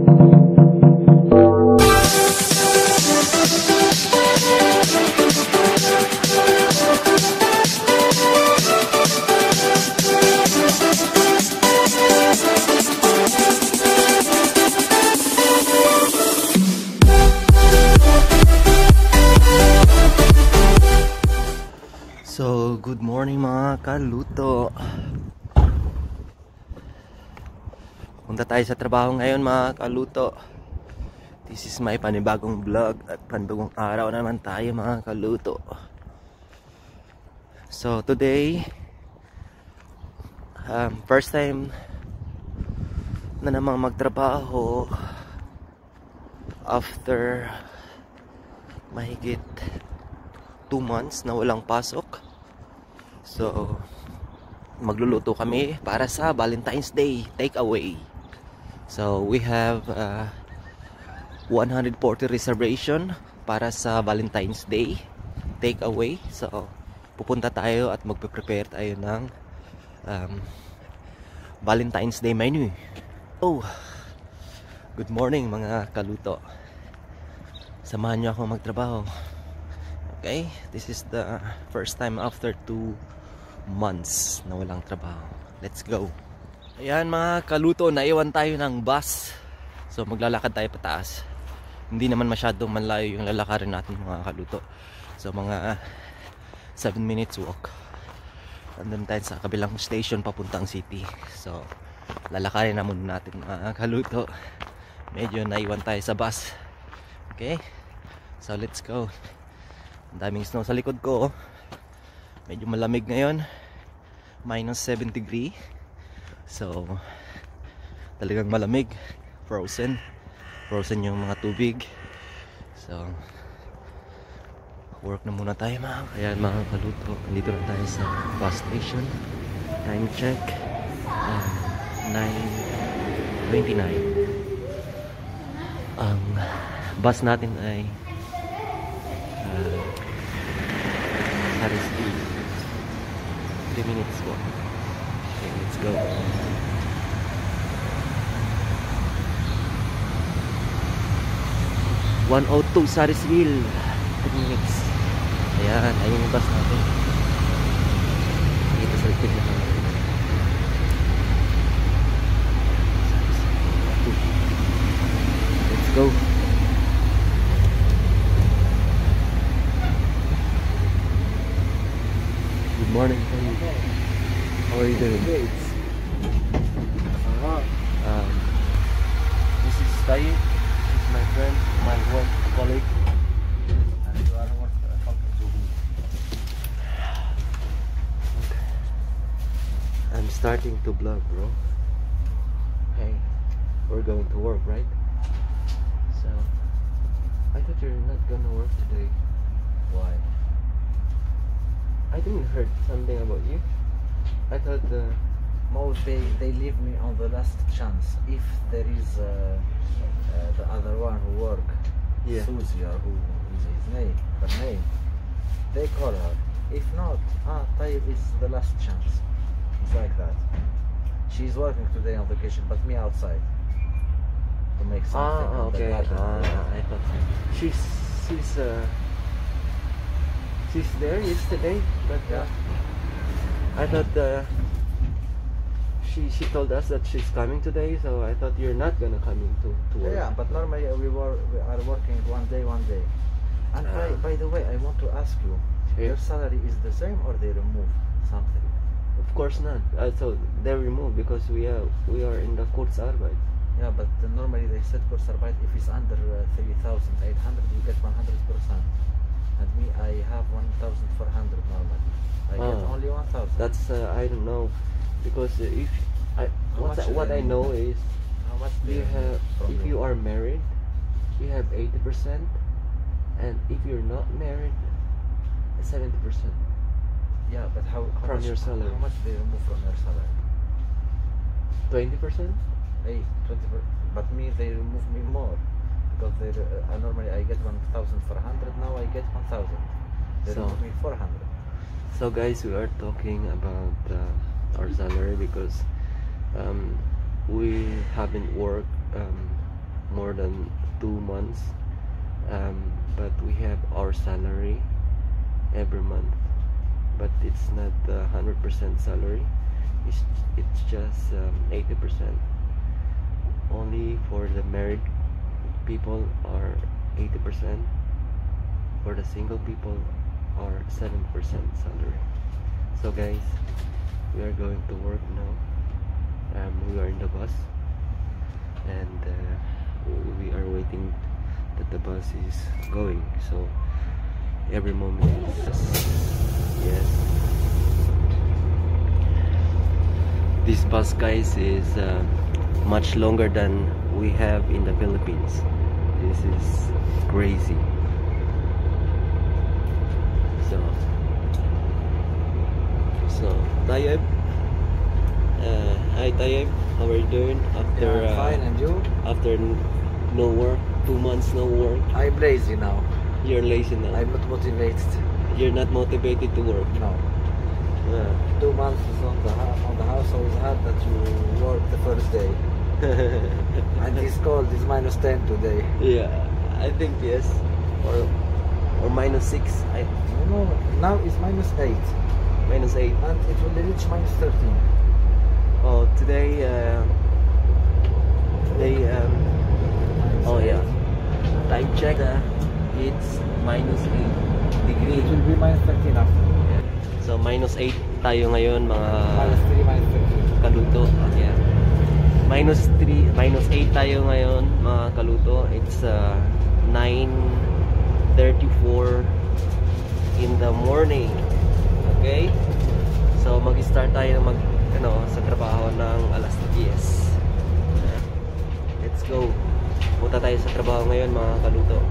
So, good morning mga kaluto. Punta tayo sa trabaho ngayon mga kaluto. This is my panibagong vlog at panibagong araw naman tayo mga kaluto. So, today first time na namang magtrabaho after mahigit 2 months na walang pasok. So, magluluto kami para sa Valentine's Day takeaway. So, we have 140 reservation para sa Valentine's Day takeaway. So, pupunta tayo at magpe-prepare tayo ng Valentine's Day menu. Oh, good morning mga kaluto. Samahan niyo ako magtrabaho. Okay, this is the first time after 2 months na walang trabaho. Let's go. Ayan mga kaluto, naiwan tayo ng bus. So maglalakad tayo pataas. Hindi naman masyadong malayo yung lalakarin natin mga kaluto. So mga 7 minutes walk. Nandun tayo sa kabilang station papuntang city. So lalakarin na muna natin mga kaluto. Medyo naiwan tayo sa bus. Okay, so let's go. Ang daming snow sa likod ko. Medyo malamig ngayon. -7 degree. So talagang malamig. Frozen yung mga tubig. So work na muna tayo kaya mga kaluto. Nandito na tayo sa bus station. Time check 9:29. Ang bus natin ay Harris Street. 3 minutes po. Okay, let's go. (102) Sarisville. 3 minutes. Ayan, ayun yung bus natin. Dito sa likod na kami. Let's go. Good morning. How are you doing? This is Tayyip. This is my friend, my work colleague. And you are talking to who? Okay. I'm starting to vlog, bro. Hey, we're going to work, right? So, I thought you're not gonna work today. Why? I didn't heard something about you. I thought most they leave me on the last chance. If there is the other one who work, yeah. Susie or who is his name, her name, they call her. If not, Tayyip is the last chance. It's like that. She's working today on vacation, but me outside to make something. Okay. I thought she's there yesterday, but I thought she told us that she's coming today, so I thought you're not gonna come in to work. Yeah, but normally we are working one day. And by the way, I want to ask you, your salary is the same or they remove something? Of course not. So they remove because we are in the Kurzarbeit. Yeah, but normally they said Kurzarbeit if it's under 3,800 you get 100%. And me, I have 1,400 normally. I get only 1,000. That's I don't know, because what I know is how much you have if you are married, you have 80%, and if you're not married, 70%. Yeah, but how from much, your salary? How much they remove from your salary? 20%. 20%. But me, they remove me more. Because normally I get 1,400, now I get 1,000. They remove me 400. So guys, we are talking about our salary because we haven't worked more than 2 months, but we have our salary every month, but it's not 100% salary. It's just 80%. Only for the married people are 80%. For the single people are 7% salary. So guys, we are going to work now. We are in the bus, and we are waiting that the bus is going. So every moment is yes. This bus, guys, is much longer than we have in the Philippines. This is crazy. So Tayyib, hi Tayyib, how are you doing after fine, and you? After no work, 2 months no work? I'm lazy now. You're lazy now. I'm not motivated. You're not motivated to work. No. 2 months is on the house, so it's hard that you work the first day. And it's cold. It's -10 today. Yeah, I think yes, or -6. No, now it's -8. -8. And it will reach -13. Oh, today oh yeah, time check, it's -8 degree. It will be -13 after. Yeah. So -8 tayo ngayon, mga -3, -13. kaluto. Yeah. -8 tayo ngayon, mga kaluto. It's 9:34 in the morning. Okay? So mag-start tayo sa trabaho ng alas 10. Let's go. Punta tayo sa trabaho ngayon, mga kaluto.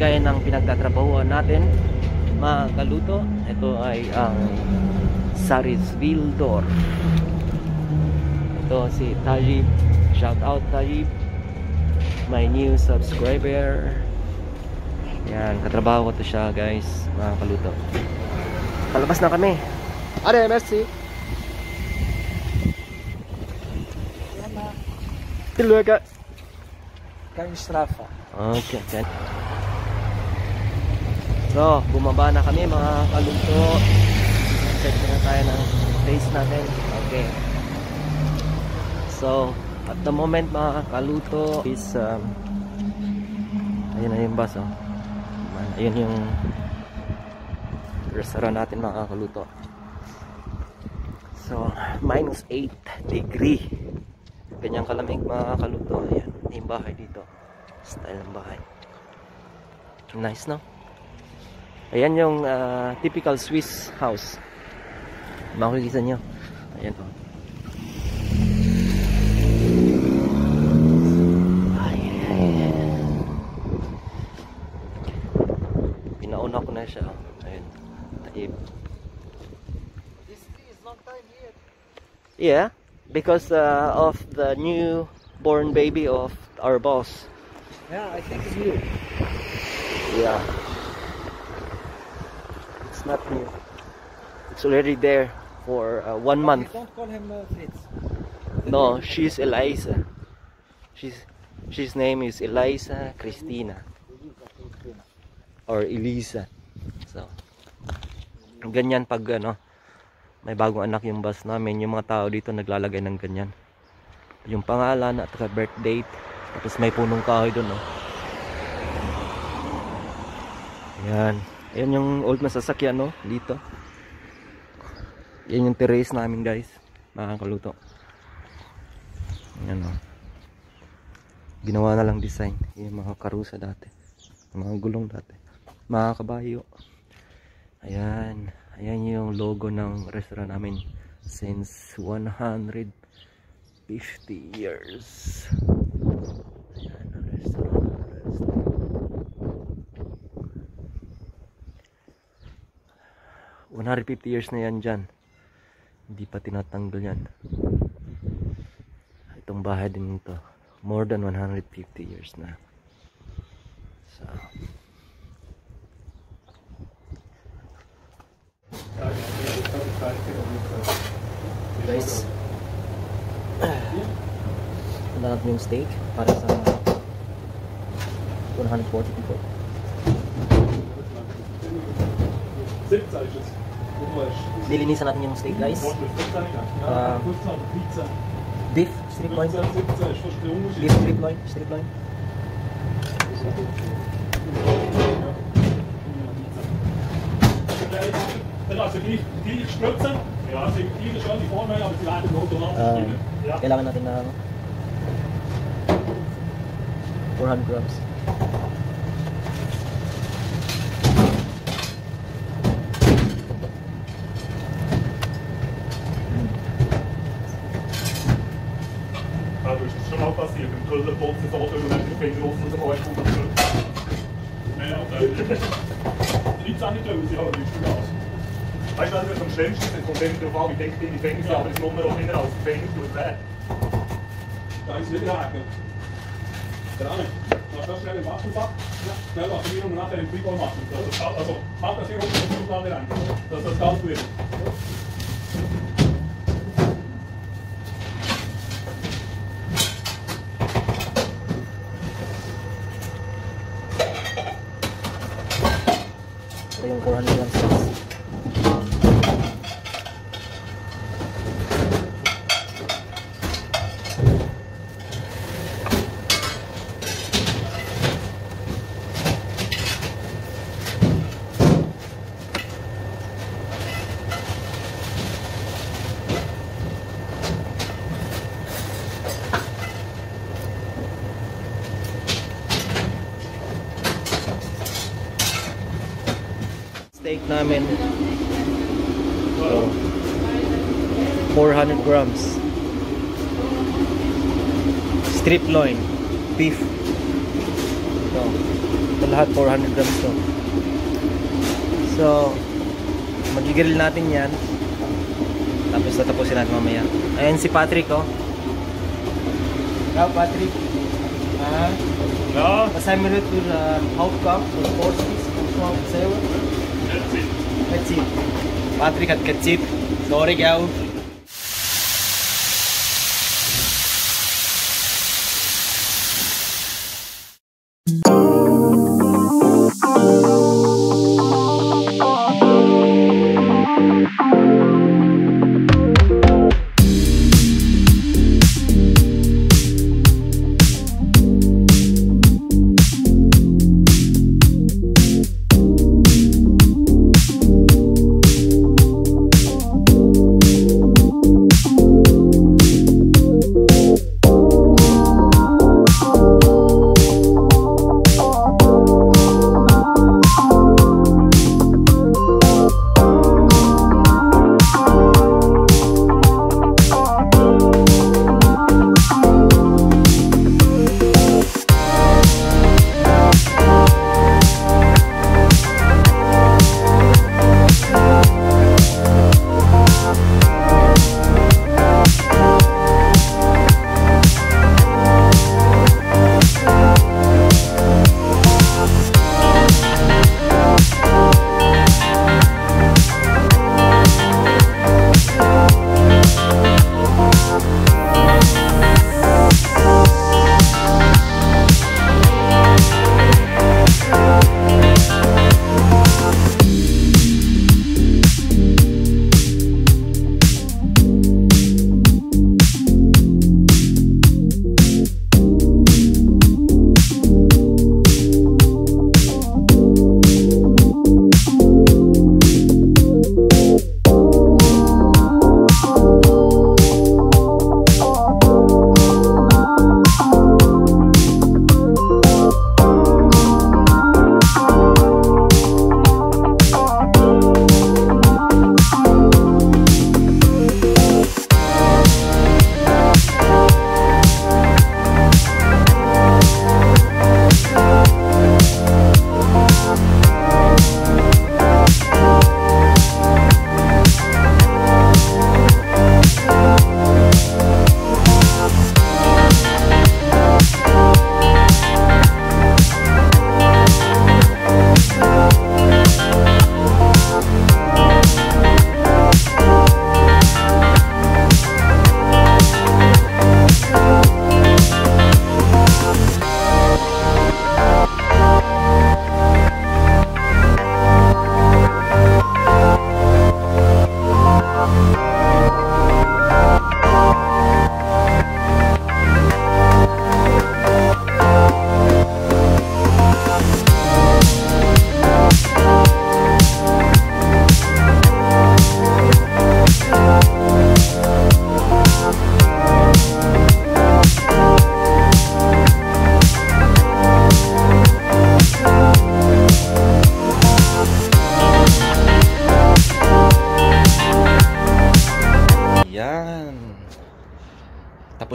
barangay ng pinagtatrabahuan natin, mga kaluto. Ito ay ang Sarisville Door. Ito si Tajib, shout out Tajib, my new subscriber. Yan, katrabaho ko to siya guys, mga kaluto. Palabas na kami. Are, merci. Tilwaga. Kein Strafe. Okay, okay. So, bumaba na kami mga kaluto. Check na tayo ng place natin. Okay. So, at the moment mga kaluto is Ayun na yung bus, oh. Ayun yung restaurant natin, mga kaluto. So, -8 degree. Ganyang kalamig, mga kaluto. Ayan, yung bahay dito. Style ng bahay. Nice, no? Ayan yung typical Swiss house. Makikita nyo. Ayan, oh. Pinauna ko na siya. Ayan. Taib. This tree is long time here. Yeah, because of the newborn baby of our boss. Yeah, I think it's new. Yeah. It's not new. It's already there for 1 month. Don't call him Fritz. No, she's Eliza. She's name is Eliza Christina. Or Elisa. So, ganyan pag ano, may bagong anak yung bus namin, yung mga tao dito naglalagay ng ganyan. Yung pangalan at birth date. Tapos may punong kahoy doon, oh. Yan. Ayan yung old na sasakyan, no? Dito. Yan yung terrace namin, guys. Mga kaluto. Yan, oh. Ginawa na lang design. Yung mga karusa dati. Mga gulong dati. Mga kabayo. Ayan. Ayan yung logo ng restaurant namin. Since 150 years. Ayan ang restaurant. 150 years na yan dyan. Hindi pa tinatanggal yan. Itong bahay din ito. More than 150 years na. So, guys, lahat yung steak para sa 140 people. 17 ist es. Lilinisan natin yung steak, guys. Beef, strip loin. 17 ist fast der Unterschied. Beef, strip loin, strip loin. Dann also gleich spritzen. Ja, sie gleich schon die Form, aber sie werden automatisch stimmen. Ja. Kailangan natin na 400 grams. Ja, du ist das schon mal passiert. Im Kölner-Putz ist auch immer ein Finger offen und so weiter. Ja, 13 Größe, aber nicht so Gas. Weißt du, was am schlimmsten ist? Es kommt immer darauf an, wie dick deine Finger sind, aber das Nummer auch wieder als Finger tut weh. Da ist wieder haken. Dran. Mach das schnell im Waschelfach. Schnell Wasserierung und nachher im Frigo machen. Also, mach das hier unten in die Schublade rein. Dass das kalt wird. Ito yung 400 grams sauce. Steak namin. So, 400 grams. Strip loin. Beef. Ito lahat 400 grams to. So, magigrill natin yan. Tapos tatapusin natin mamaya. Ayan si Patrick, oh. Ciao, Patrick. Ja. Was haben wir heute für Hauptgang? Für Portions? Kannst du mal erzählen? Gezip. Patrick hat gezip. Sorry, gell?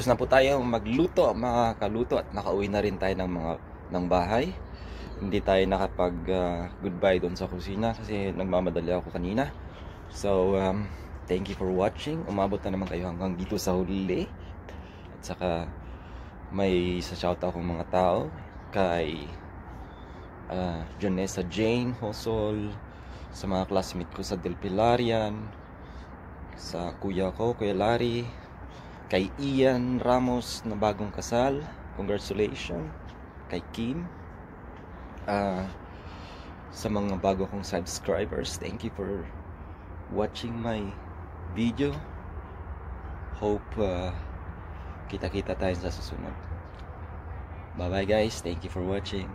Tapos na po tayo magluto, mga kaluto, at nakauwi na rin tayo ng bahay. Hindi tayo nakapag goodbye doon sa kusina kasi nagmamadali ako kanina. So thank you for watching. Umabot na naman kayo hanggang dito sa huli. At saka may sa shoutout akong mga tao kay Jonessa Jane Hosol, sa mga classmate ko sa Del Pilarian, sa kuya ko, Kuya Larry, kay Ian Ramos na bagong kasal, congratulations, kay Kim, sa mga bago kong subscribers, thank you for watching my video. Hope kita-kita tayo sa susunod. Bye bye guys, thank you for watching.